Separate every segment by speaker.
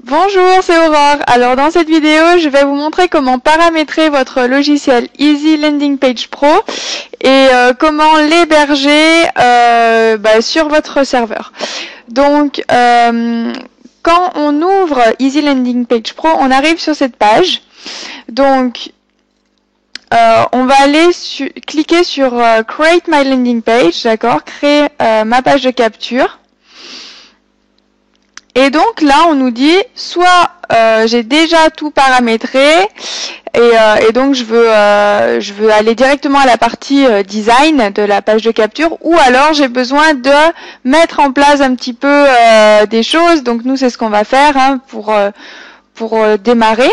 Speaker 1: Bonjour, c'est Aurore. Alors dans cette vidéo, je vais vous montrer comment paramétrer votre logiciel Easy Landing Page Pro et comment l'héberger sur votre serveur. Donc quand on ouvre Easy Landing Page Pro, on arrive sur cette page. Donc on va aller cliquer sur Create My Landing Page, d'accord, créer ma page de capture. Et donc là, on nous dit soit j'ai déjà tout paramétré et donc je veux aller directement à la partie design de la page de capture, ou alors j'ai besoin de mettre en place un petit peu des choses. Donc nous, c'est ce qu'on va faire pour démarrer.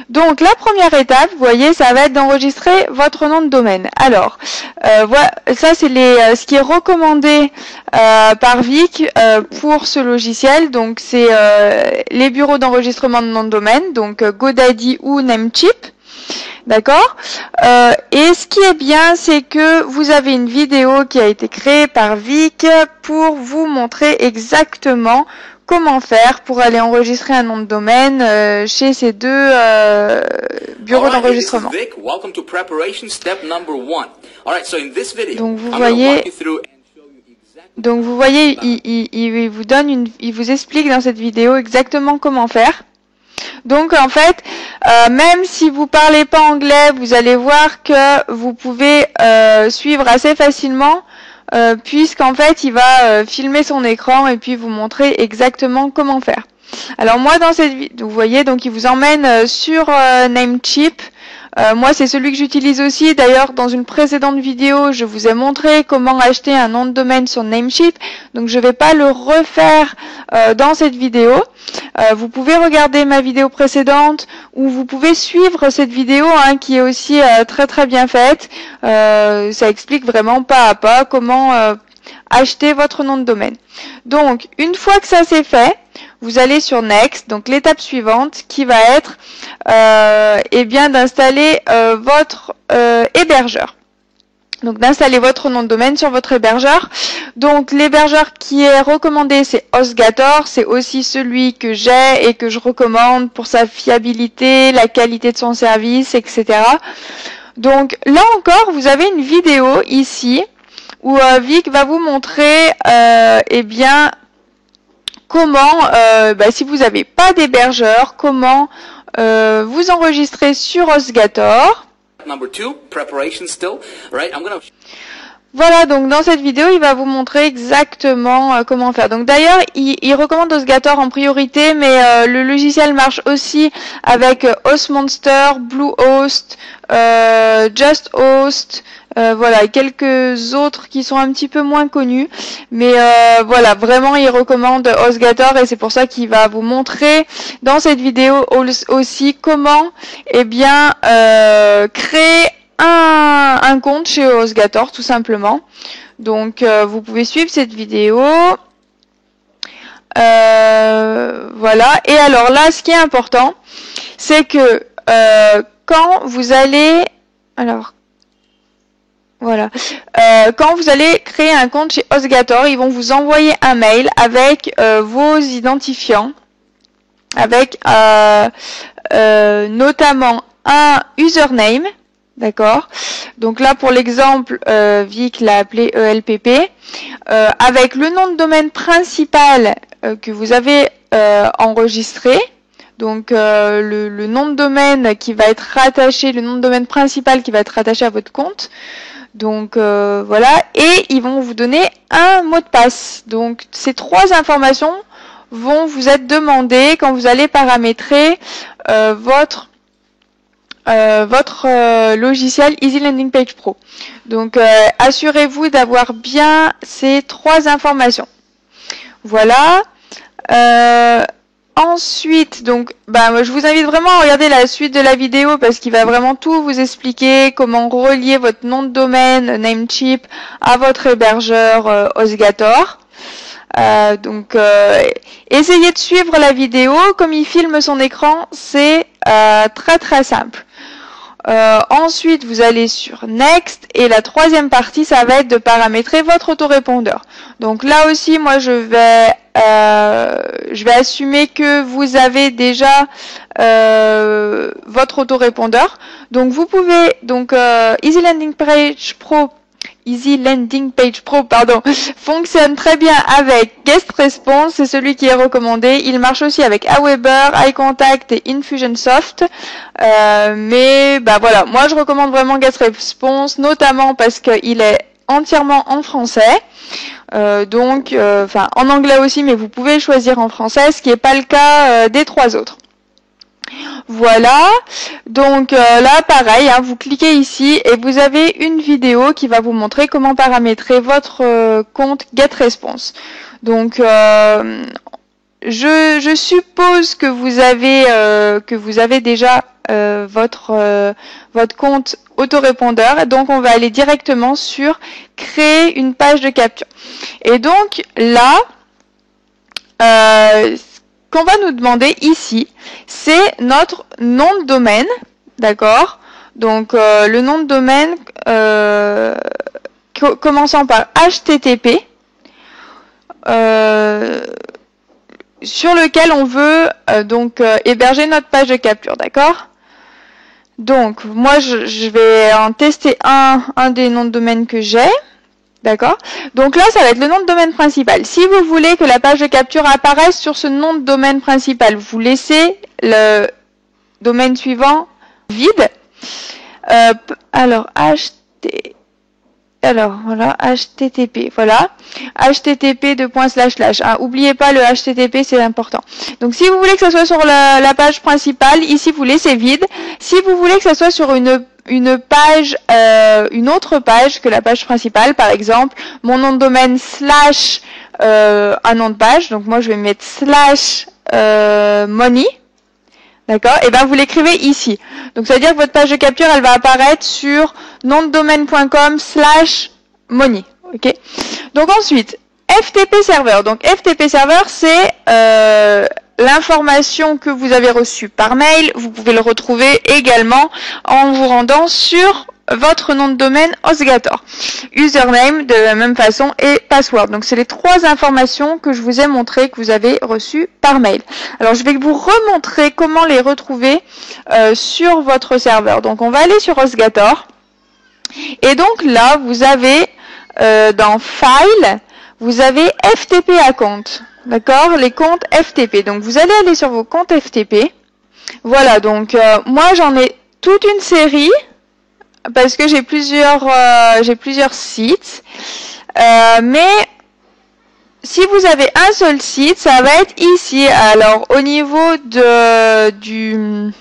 Speaker 1: Donc la première étape, vous voyez, ça va être d'enregistrer votre nom de domaine. Alors, voilà, ça c'est ce qui est recommandé par Vic pour ce logiciel. Donc c'est les bureaux d'enregistrement de nom de domaine, donc GoDaddy ou Namecheap. D'accord. Et ce qui est bien, c'est que vous avez une vidéo qui a été créée par Vic pour vous montrer exactement comment faire pour aller enregistrer un nom de domaine chez ces deux bureaux d'enregistrement. Donc vous voyez, il vous explique dans cette vidéo exactement comment faire. Donc en fait, même si vous parlez pas anglais, vous allez voir que vous pouvez suivre assez facilement, puisqu'en fait il va filmer son écran et puis vous montrer exactement comment faire. Alors moi dans cette vidéo, vous voyez, donc il vous emmène sur Namecheap. Moi c'est celui que j'utilise aussi. D'ailleurs dans une précédente vidéo je vous ai montré comment acheter un nom de domaine sur Namecheap, donc je ne vais pas le refaire dans cette vidéo. Vous pouvez regarder ma vidéo précédente ou vous pouvez suivre cette vidéo qui est aussi très bien faite. Ça explique vraiment pas à pas comment acheter votre nom de domaine. Donc une fois que ça c'est fait, vous allez sur Next, donc l'étape suivante qui va être d'installer votre hébergeur. Donc d'installer votre nom de domaine sur votre hébergeur. Donc l'hébergeur qui est recommandé, c'est HostGator. C'est aussi celui que j'ai et que je recommande pour sa fiabilité, la qualité de son service, etc. Donc là encore, vous avez une vidéo ici où Vic va vous montrer comment, si vous n'avez pas d'hébergeur, comment vous enregistrer sur HostGator. Voilà, donc dans cette vidéo, il va vous montrer exactement comment faire. Donc d'ailleurs, il recommande HostGator en priorité, mais le logiciel marche aussi avec HostMonster, Bluehost, JustHost, voilà, et quelques autres qui sont un petit peu moins connus. Mais voilà, vraiment, il recommande HostGator et c'est pour ça qu'il va vous montrer dans cette vidéo aussi comment, créer un compte chez HostGator tout simplement. Donc vous pouvez suivre cette vidéo. Voilà. Et alors là, ce qui est important, c'est que quand vous allez quand vous allez créer un compte chez HostGator, ils vont vous envoyer un mail avec vos identifiants, avec notamment un username. D'accord. Donc là, pour l'exemple, Vic l'a appelé ELPP, avec le nom de domaine principal que vous avez enregistré. Donc le nom de domaine qui va être rattaché, le nom de domaine principal qui va être rattaché à votre compte. Donc voilà, et ils vont vous donner un mot de passe. Donc ces trois informations vont vous être demandées quand vous allez paramétrer votre logiciel Easy Landing Page Pro. Donc assurez-vous d'avoir bien ces trois informations. Voilà. Ensuite, donc, je vous invite vraiment à regarder la suite de la vidéo parce qu'il va vraiment tout vous expliquer, comment relier votre nom de domaine Namecheap à votre hébergeur HostGator. Donc, essayez de suivre la vidéo. Comme il filme son écran, c'est très simple. Ensuite, vous allez sur Next et la troisième partie, ça va être de paramétrer votre autorépondeur. Donc là aussi, moi, je vais assumer que vous avez déjà votre autorépondeur. Donc vous pouvez Easy Landing Page Pro, fonctionne très bien avec Guest Response, c'est celui qui est recommandé. Il marche aussi avec Aweber, iContact et Infusionsoft. Mais voilà, moi je recommande vraiment Guest Response, notamment parce qu'il est entièrement en français. En anglais aussi, mais vous pouvez choisir en français, ce qui n'est pas le cas des trois autres. Voilà, donc là pareil, hein, vous cliquez ici et vous avez une vidéo qui va vous montrer comment paramétrer votre compte GetResponse. Donc je suppose que vous avez déjà votre compte autorépondeur, donc on va aller directement sur créer une page de capture. Et donc là, qu'on va nous demander ici, c'est notre nom de domaine, d'accord? Donc le nom de domaine commençant par HTTP, sur lequel on veut héberger notre page de capture, d'accord? Donc moi je vais en tester un des noms de domaine que j'ai. D'accord? Donc là, ça va être le nom de domaine principal. Si vous voulez que la page de capture apparaisse sur ce nom de domaine principal, vous laissez le domaine suivant vide. Voilà, HTTP, voilà, HTTP : oubliez pas le HTTP, c'est important. Donc si vous voulez que ça soit sur la page principale, ici vous laissez vide. Si vous voulez que ça soit sur une page, une autre page que la page principale, par exemple, mon nom de domaine / un nom de page, donc moi je vais mettre / money. D'accord? Et bien vous l'écrivez ici. Donc ça veut dire que votre page de capture, elle va apparaître sur nomdedomaine.com / money. Ok? Donc ensuite, FTP serveur. Donc FTP serveur, c'est l'information que vous avez reçue par mail. Vous pouvez le retrouver également en vous rendant sur votre nom de domaine HostGator. Username de la même façon et password. Donc c'est les trois informations que je vous ai montrées que vous avez reçues par mail. Alors je vais vous remontrer comment les retrouver sur votre serveur. Donc on va aller sur HostGator. Et donc là vous avez dans File, vous avez FTP Account. D'accord? Les comptes FTP. Donc vous allez aller sur vos comptes FTP. Voilà, donc moi j'en ai toute une série parce que j'ai plusieurs sites. Mais si vous avez un seul site, ça va être ici. Alors au niveau de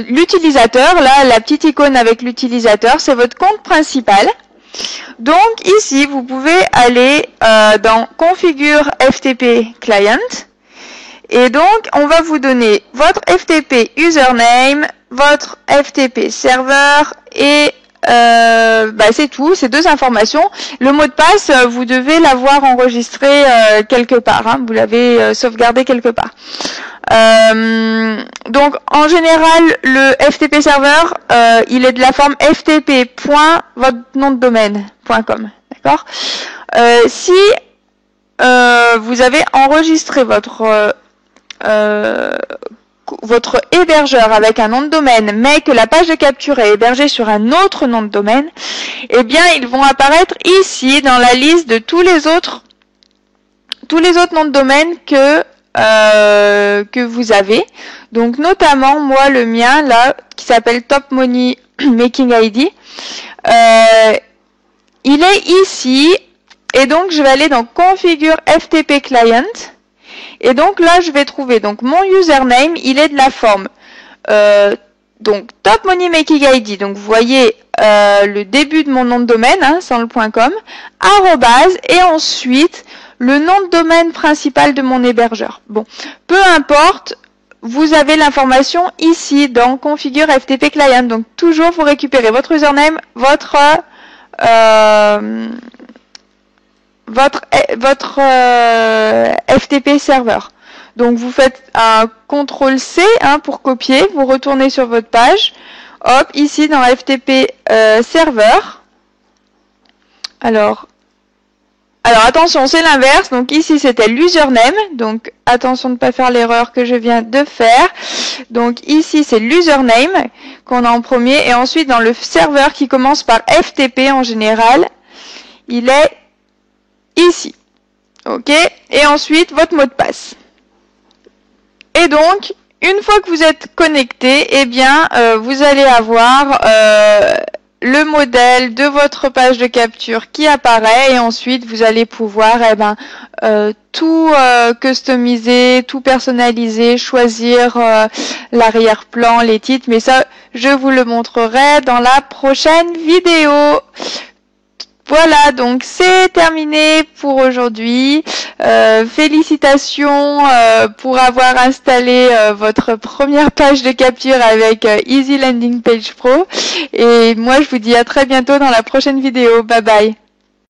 Speaker 1: l'utilisateur, là la petite icône avec l'utilisateur, c'est votre compte principal. Donc ici, vous pouvez aller dans Configure FTP Client. Et donc, on va vous donner votre FTP username, votre FTP serveur et c'est tout, ces deux informations. Le mot de passe, vous devez l'avoir enregistré quelque part, hein, vous l'avez sauvegardé quelque part. Donc en général, le FTP serveur, il est de la forme ftp.votrenomdedomaine.com, d'accord? Si vous avez enregistré votre hébergeur avec un nom de domaine, mais que la page de capture est hébergée sur un autre nom de domaine, eh bien, ils vont apparaître ici dans la liste de tous les autres noms de domaine que vous avez. Donc, notamment, moi, le mien, là, qui s'appelle Top Money Making ID, il est ici. Et donc, je vais aller dans Configure FTP Client. Et donc là, je vais trouver donc mon username, il est de la forme donc Top Money Making ID. Donc vous voyez le début de mon nom de domaine, hein, sans le .com, arrobase, et ensuite le nom de domaine principal de mon hébergeur. Bon, peu importe, vous avez l'information ici dans Configure FTP Client. Donc toujours vous récupérez votre username, votre FTP serveur. Donc vous faites un CTRL-C pour copier, vous retournez sur votre page. Hop, ici dans FTP serveur. Alors attention, c'est l'inverse. Donc ici c'était l'username. Donc attention de ne pas faire l'erreur que je viens de faire. Donc ici c'est l'username qu'on a en premier. Et ensuite dans le serveur qui commence par FTP en général, il est ici. Ok. Et ensuite votre mot de passe. Et donc une fois que vous êtes connecté, eh bien vous allez avoir le modèle de votre page de capture qui apparaît et ensuite vous allez pouvoir tout customiser, tout personnaliser, choisir l'arrière-plan, les titres, mais ça je vous le montrerai dans la prochaine vidéo. Voilà, donc c'est terminé pour aujourd'hui. Félicitations pour avoir installé votre première page de capture avec Easy Landing Page Pro. Et moi, je vous dis à très bientôt dans la prochaine vidéo. Bye bye.